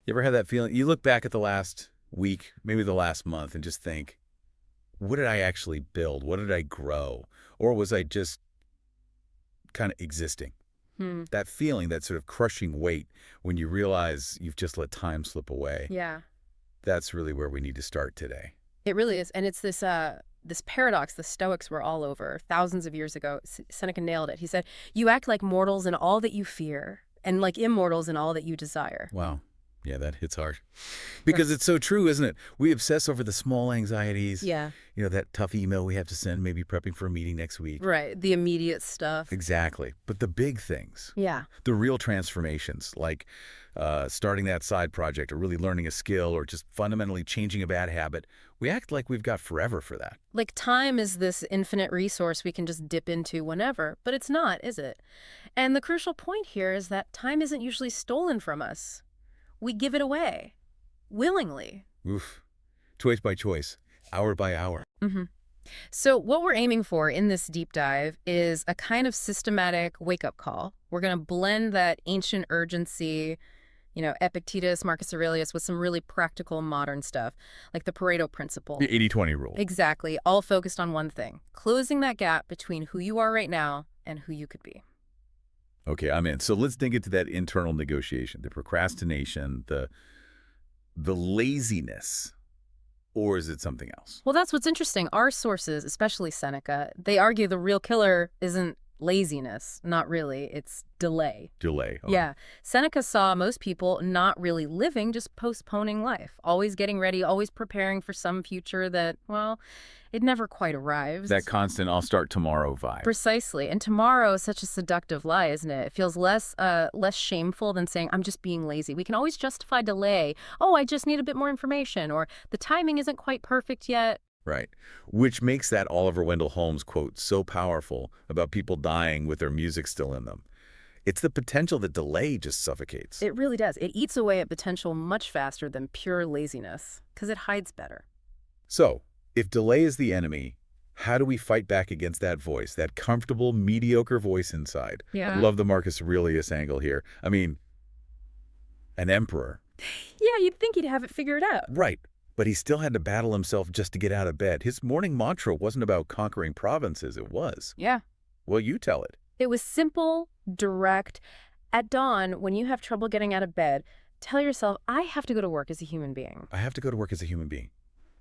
You ever had that feeling? You look back at the last week, maybe the last month, and just think, what did I actually build? What did I grow? Or was I just kind of existing? Hmm. That feeling, that sort of crushing weight when you realize you've just let time slip away, Yeah, that's really where we need to start today. it really is. And it's this paradox the Stoics were all over thousands of years ago. Seneca nailed it. He said, "You act like mortals in all that you fear, and like immortals in all that you desire." Wow. Yeah, that hits hard. Right. Because it's so true, isn't it? We obsess over the small anxieties, Yeah. that tough email we have to send, maybe prepping for a meeting next week. Right. The immediate stuff. Exactly. But the big things, Yeah. the real transformations, like starting that side project or really learning a skill or just fundamentally changing a bad habit, we act like we've got forever for that. Like time is this infinite resource we can just dip into whenever, but it's not, is it? And the crucial point here is that time isn't usually stolen from us. We give it away willingly. Oof. Choice by choice, hour by hour. hmm So what we're aiming for in this deep dive is a kind of systematic wake-up call. We're going to blend that ancient urgency, Epictetus, Marcus Aurelius, with some really practical modern stuff, like the Pareto principle. The 80-20 rule. Exactly, all focused on one thing, closing that gap between who you are right now and who you could be. Okay, I'm in. So let's dig into that internal negotiation, the procrastination, the laziness, or is it something else? Well, that's what's interesting. Our sources, especially Seneca, they argue the real killer isn't laziness. Not really. It's delay. Delay. Oh. Yeah. Seneca saw most people not really living, just postponing life, always getting ready, always preparing for some future that, well, it never quite arrives. That constant "I'll start tomorrow" vibe. Precisely. And tomorrow is such a seductive lie, isn't it? It feels less shameful than saying, I'm just being lazy. We can always justify delay. Oh, I just need a bit more information, or the timing isn't quite perfect yet. Right. Which makes that Oliver Wendell Holmes quote so powerful about people dying with their music still in them. It's the potential that delay just suffocates. It really does. It eats away at potential much faster than pure laziness, because it hides better. So, if delay is the enemy, how do we fight back against that voice, that comfortable, mediocre voice inside? Yeah. I love the Marcus Aurelius angle here. I mean, an emperor. Yeah, you'd think he'd have it figured out. Right. But he still had to battle himself just to get out of bed. His morning mantra wasn't about conquering provinces. It was. Yeah. Well, you tell it. It was simple, direct. At dawn, when you have trouble getting out of bed, tell yourself, I have to go to work as a human being. I have to go to work as a human being.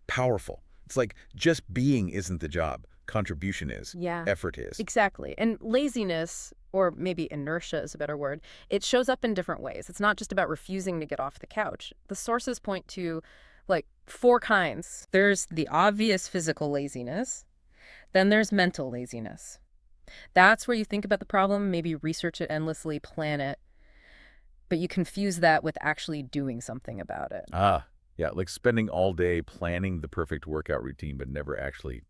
Powerful. It's like just being isn't the job. Contribution is. Yeah. Effort is. Exactly. And laziness, or maybe inertia is a better word, it shows up in different ways. It's not just about refusing to get off the couch. The sources point to, like, 4 kinds. There's the obvious physical laziness. Then there's mental laziness. That's where you think about the problem, maybe research it endlessly, plan it, but you confuse that with actually doing something about it. Ah, yeah, like spending all day planning the perfect workout routine, but never actually,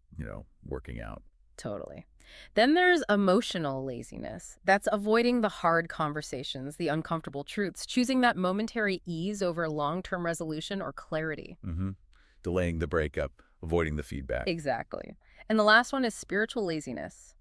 working out. Totally. Then there's emotional laziness. That's avoiding the hard conversations, the uncomfortable truths, choosing that momentary ease over long-term resolution or clarity. Mm-hmm. Delaying the breakup, avoiding the feedback. Exactly. And the last one is spiritual laziness.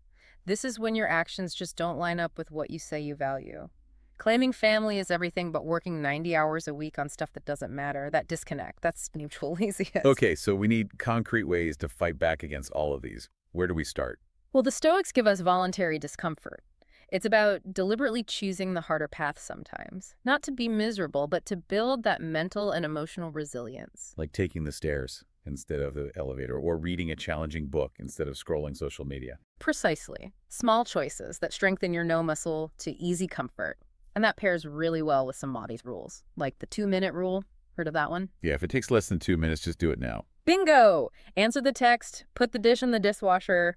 This is when your actions just don't line up with what you say you value. Claiming family is everything but working 90 hours a week on stuff that doesn't matter. That disconnect, that's spiritual laziness. Okay, so we need concrete ways to fight back against all of these. Where do we start? Well, the Stoics give us voluntary discomfort. It's about deliberately choosing the harder path sometimes. Not to be miserable, but to build that mental and emotional resilience. Like taking the stairs instead of the elevator, or reading a challenging book instead of scrolling social media. Precisely. Small choices that strengthen your no muscle to easy comfort. And that pairs really well with some Maudie's rules, like the 2-minute rule. Heard of that one? Yeah, if it takes less than 2 minutes, just do it now. Bingo! Answer the text, put the dish in the dishwasher,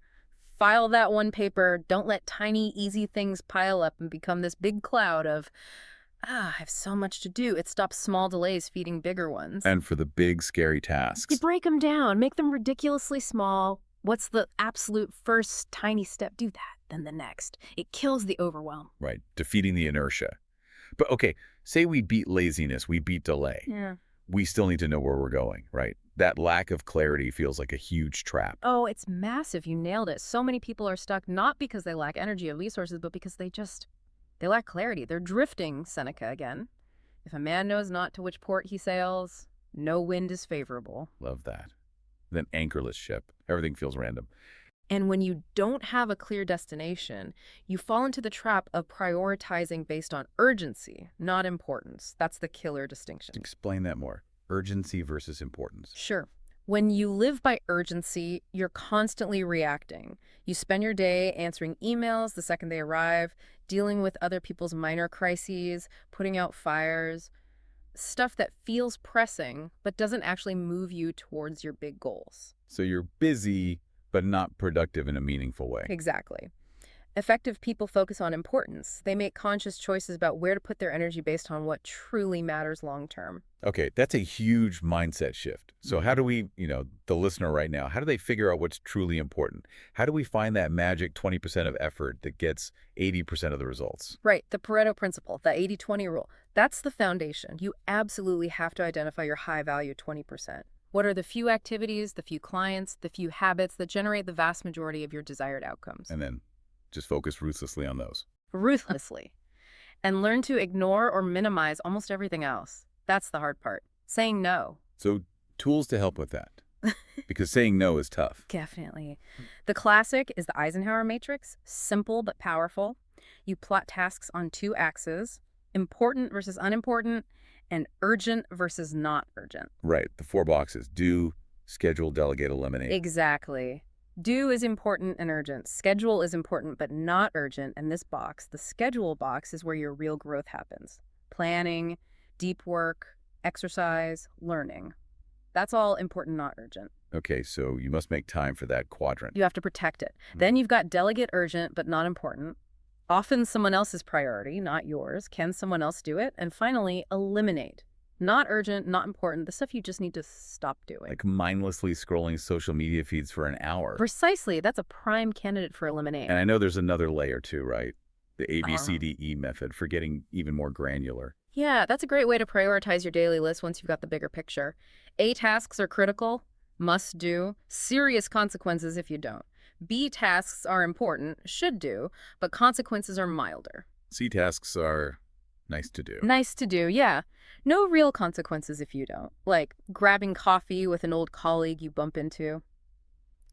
file that one paper. Don't let tiny, easy things pile up and become this big cloud of, I have so much to do. It stops small delays feeding bigger ones. And for the big, scary tasks. You break them down, make them ridiculously small. What's the absolute first tiny step? Do that, then the next. It kills the overwhelm. Right, defeating the inertia. But okay, say we beat laziness, we beat delay. Yeah. We still need to know where we're going, right? That lack of clarity feels like a huge trap. Oh, it's massive. You nailed it. So many people are stuck not because they lack energy or resources, but because they lack clarity. They're drifting, Seneca again. If a man knows not to which port he sails, no wind is favorable. Love that. Then anchorless ship. Everything feels random. And when you don't have a clear destination, you fall into the trap of prioritizing based on urgency, not importance. That's the killer distinction. Explain that more. Urgency versus importance. Sure. When you live by urgency, you're constantly reacting. You spend your day answering emails the second they arrive, dealing with other people's minor crises, putting out fires, stuff that feels pressing but doesn't actually move you towards your big goals. So you're busy, but not productive in a meaningful way. Exactly. Effective people focus on importance. They make conscious choices about where to put their energy based on what truly matters long term. Okay, that's a huge mindset shift. So how do we, the listener right now, how do they figure out what's truly important? How do we find that magic 20% of effort that gets 80% of the results? Right, the Pareto principle, the 80-20 rule. That's the foundation. You absolutely have to identify your high-value 20%. What are the few activities, the few clients, the few habits that generate the vast majority of your desired outcomes? And then just focus ruthlessly on those. Ruthlessly. And learn to ignore or minimize almost everything else. That's the hard part. Saying no. So tools to help with that. Because saying no is tough. Definitely. The classic is the Eisenhower matrix, simple but powerful. You plot tasks on 2 axes, important versus unimportant, and urgent versus not urgent. Right, the 4 boxes. Do, schedule, delegate, eliminate. Exactly. Do is important and urgent. Schedule is important but not urgent. And this box, the schedule box, is where your real growth happens. Planning, deep work, exercise, learning. That's all important, not urgent. Okay, so you must make time for that quadrant. You have to protect it. Then you've got delegate, urgent but not important. Often someone else's priority, not yours. Can someone else do it? And finally, eliminate. Not urgent, not important, the stuff you just need to stop doing. Like mindlessly scrolling social media feeds for an hour. Precisely. That's a prime candidate for eliminate. And I know there's another layer too, right? The ABCDE method for getting even more granular. Yeah, that's a great way to prioritize your daily list once you've got the bigger picture. A tasks are critical, must do, serious consequences if you don't. B tasks are important, should do, but consequences are milder. C tasks are nice to do. Nice to do, yeah. No real consequences if you don't, like grabbing coffee with an old colleague you bump into.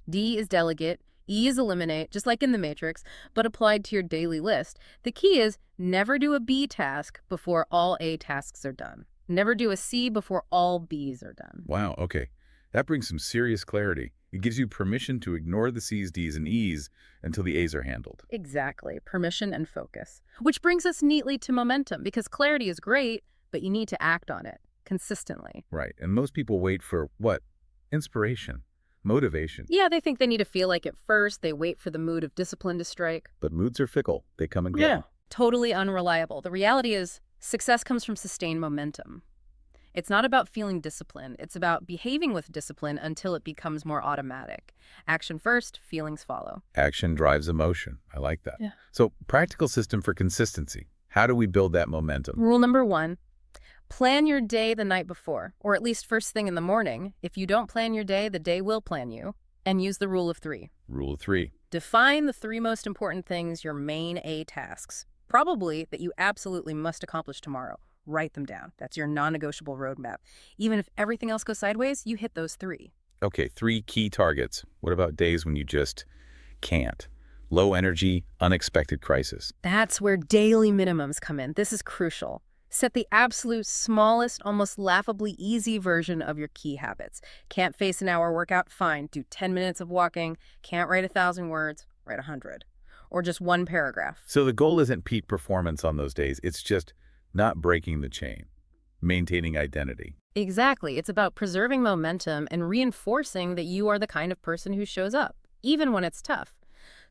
D is delegate, E is eliminate, just like in the Matrix, but applied to your daily list. The key is never do a B task before all A tasks are done. Never do a C before all Bs are done. Wow, okay. That brings some serious clarity. It gives you permission to ignore the C's, D's, and E's until the A's are handled. Exactly. Permission and focus. Which brings us neatly to momentum, because clarity is great, but you need to act on it consistently. Right. And most people wait for what? Inspiration. Motivation. Yeah, they think they need to feel like it first. They wait for the mood of discipline to strike. But moods are fickle. They come and go. Yeah. Totally unreliable. The reality is success comes from sustained momentum. It's not about feeling discipline. It's about behaving with discipline until it becomes more automatic. Action first, feelings follow. Action drives emotion. I like that. Yeah. So, practical system for consistency. How do we build that momentum? Rule number 1, plan your day the night before, or at least first thing in the morning. If you don't plan your day, the day will plan you. And use the rule of 3. Rule of 3. Define the 3 most important things, your main A tasks, probably that you absolutely must accomplish tomorrow. Write them down. That's your non-negotiable roadmap. Even if everything else goes sideways, you hit those 3. Okay, 3 key targets. What about days when you just can't? Low energy, unexpected crisis. That's where daily minimums come in. This is crucial. Set the absolute smallest, almost laughably easy version of your key habits. Can't face an hour workout? Fine. Do 10 minutes of walking. Can't write 1,000 words? Write 100. Or just 1 paragraph. So the goal isn't peak performance on those days. It's just not breaking the chain, maintaining identity. Exactly. It's about preserving momentum and reinforcing that you are the kind of person who shows up, even when it's tough.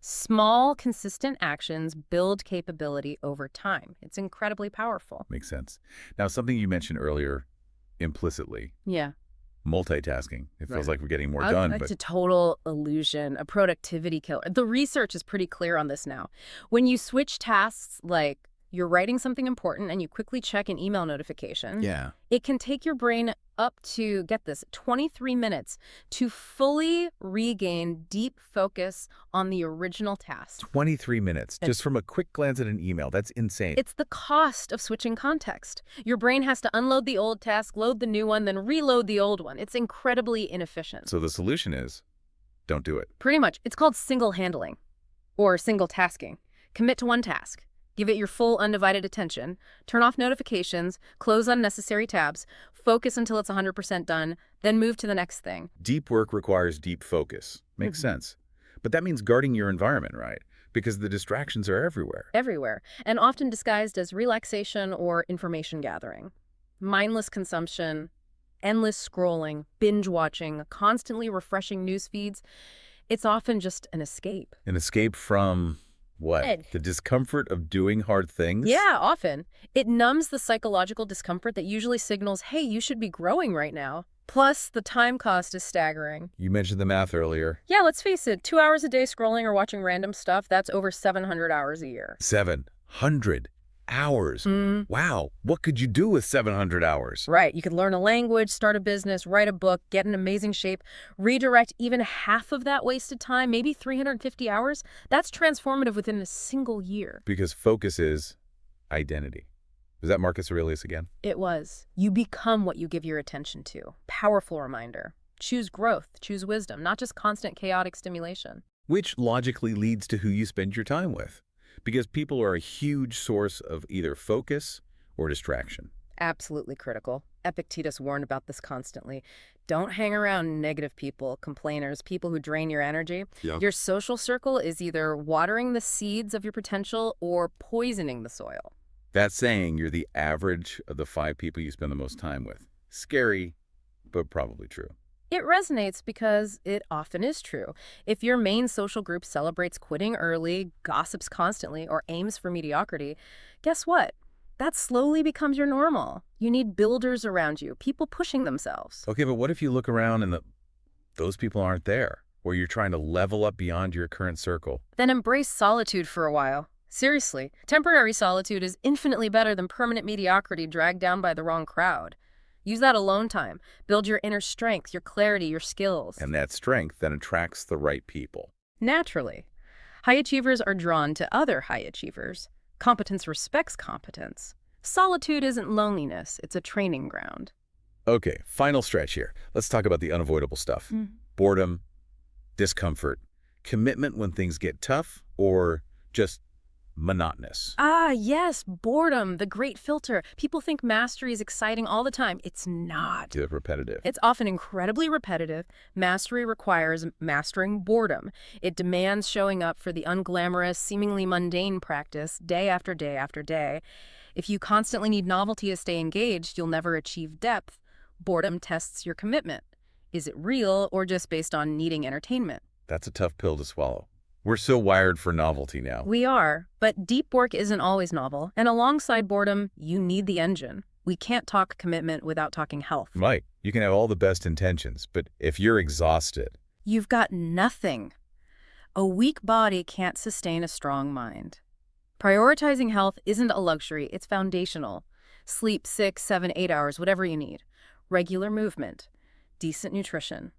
Small, consistent actions build capability over time. It's incredibly powerful. Makes sense. Now, something you mentioned earlier implicitly, Yeah. multitasking. It feels Right. like we're getting more done, It's but a total illusion, a productivity killer. The research is pretty clear on this now. When you switch tasks like you're writing something important and you quickly check an email notification, Yeah. it can take your brain up to, get this, 23 minutes to fully regain deep focus on the original task. 23 minutes just from a quick glance at an email. That's insane. It's the cost of switching context. Your brain has to unload the old task, load the new one, then reload the old one. It's incredibly inefficient. So the solution is don't do it. Pretty much. It's called single handling or single tasking. Commit to one task. Give it your full undivided attention. Turn off notifications. Close unnecessary tabs. Focus until it's 100% done. Then move to the next thing. Deep work requires deep focus. Makes sense. But that means guarding your environment, right? Because the distractions are everywhere. Everywhere. And often disguised as relaxation or information gathering. Mindless consumption, endless scrolling, binge watching, constantly refreshing news feeds. It's often just an escape. An escape from what? Ed. The discomfort of doing hard things? Yeah, often. It numbs the psychological discomfort that usually signals, hey, you should be growing right now. Plus, the time cost is staggering. You mentioned the math earlier. Yeah, let's face it, 2 hours a day scrolling or watching random stuff, that's over 700 hours a year. 700 hours. Wow. What could you do with 700 hours? Right. You could learn a language, start a business, write a book, get in amazing shape, redirect even half of that wasted time, maybe 350 hours. That's transformative within a single year. Because focus is identity. Is that Marcus Aurelius again? It was. You become what you give your attention to. Powerful reminder. Choose growth, choose wisdom, not just constant chaotic stimulation. Which logically leads to who you spend your time with. Because people are a huge source of either focus or distraction. Absolutely critical. Epictetus warned about this constantly. Don't hang around negative people, complainers, people who drain your energy. Yeah. Your social circle is either watering the seeds of your potential or poisoning the soil. That's saying you're the average of the 5 people you spend the most time with. Scary, but probably true. It resonates because it often is true. If your main social group celebrates quitting early, gossips constantly, or aims for mediocrity, guess what? That slowly becomes your normal. You need builders around you, people pushing themselves. Okay, but what if you look around and those people aren't there, or you're trying to level up beyond your current circle? Then embrace solitude for a while. Seriously, temporary solitude is infinitely better than permanent mediocrity dragged down by the wrong crowd. Use that alone time. Build your inner strength, your clarity, your skills. And that strength then attracts the right people. Naturally. High achievers are drawn to other high achievers. Competence respects competence. Solitude isn't loneliness, it's a training ground. Okay, final stretch here. Let's talk about the unavoidable stuff. Boredom, discomfort, commitment when things get tough, or just monotonous. Ah, yes, boredom, the great filter. People think mastery is exciting all the time. It's not. It's repetitive. It's often incredibly repetitive. Mastery requires mastering boredom. It demands showing up for the unglamorous, seemingly mundane practice day after day after day. If you constantly need novelty to stay engaged, you'll never achieve depth. Boredom tests your commitment. Is it real or just based on needing entertainment? That's a tough pill to swallow. We're so wired for novelty now. We are, but deep work isn't always novel. And alongside boredom, you need the engine. We can't talk commitment without talking health. Right. You can have all the best intentions, but if you're exhausted, You've got nothing. A weak body can't sustain a strong mind. Prioritizing health isn't a luxury, it's foundational. Sleep 6, 7, 8 hours, whatever you need. Regular movement. Decent nutrition.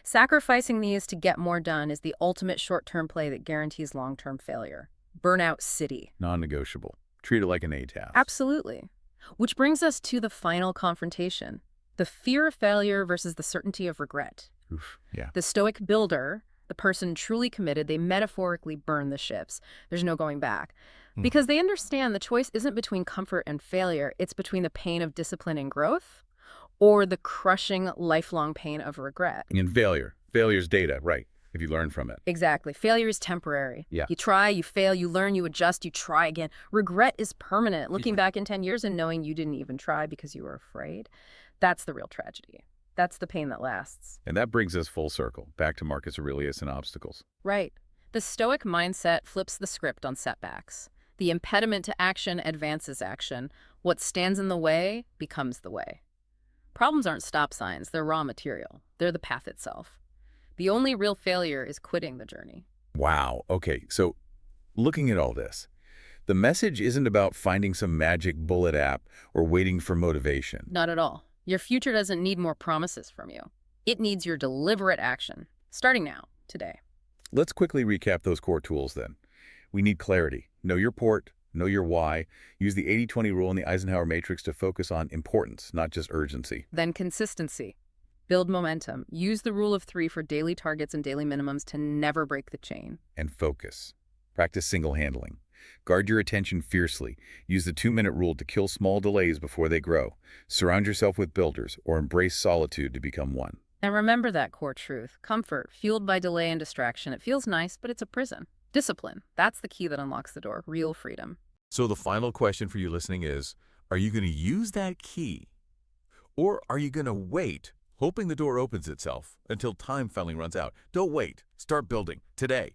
Sacrificing these to get more done is the ultimate short-term play that guarantees long-term failure. Burnout City. non-negotiable. Treat it like an A task. Absolutely. Which brings us to the final confrontation. The fear of failure versus the certainty of regret. Oof, yeah. The stoic builder, the person truly committed, they metaphorically burn the ships. There's no going back. Because they understand the choice isn't between comfort and failure, it's between the pain of discipline and growth or the crushing lifelong pain of regret. And failure. Failure's data, right, if you learn from it. Exactly. Failure is temporary. Yeah. You try, you fail, you learn, you adjust, you try again. Regret is permanent. Looking back in 10 years and knowing you didn't even try because you were afraid, that's the real tragedy. That's the pain that lasts. And that brings us full circle, back to Marcus Aurelius and obstacles. Right. The Stoic mindset flips the script on setbacks. The impediment to action advances action. What stands in the way becomes the way. Problems aren't stop signs, they're raw material. They're the path itself. The only real failure is quitting the journey. Wow. Okay, so looking at all this, The message isn't about finding some magic bullet app or waiting for motivation. Not at all. Your future doesn't need more promises from you. It needs your deliberate action, starting now, today. Let's quickly recap those core tools then. We need clarity. Know your port, know your why. Use the 80-20 rule in the Eisenhower matrix to focus on importance, not just urgency. Then consistency. Build momentum. Use the rule of 3 for daily targets and daily minimums to never break the chain. And focus. Practice single handling. Guard your attention fiercely. Use the 2-minute rule to kill small delays before they grow. Surround yourself with builders or embrace solitude to become one. And remember that core truth. Comfort, fueled by delay and distraction. It feels nice, but it's a prison. Discipline. That's the key that unlocks the door. Real freedom. So the final question for you listening is, are you going to use that key? Or are you going to wait, hoping the door opens itself until time finally runs out? Don't wait. Start building today.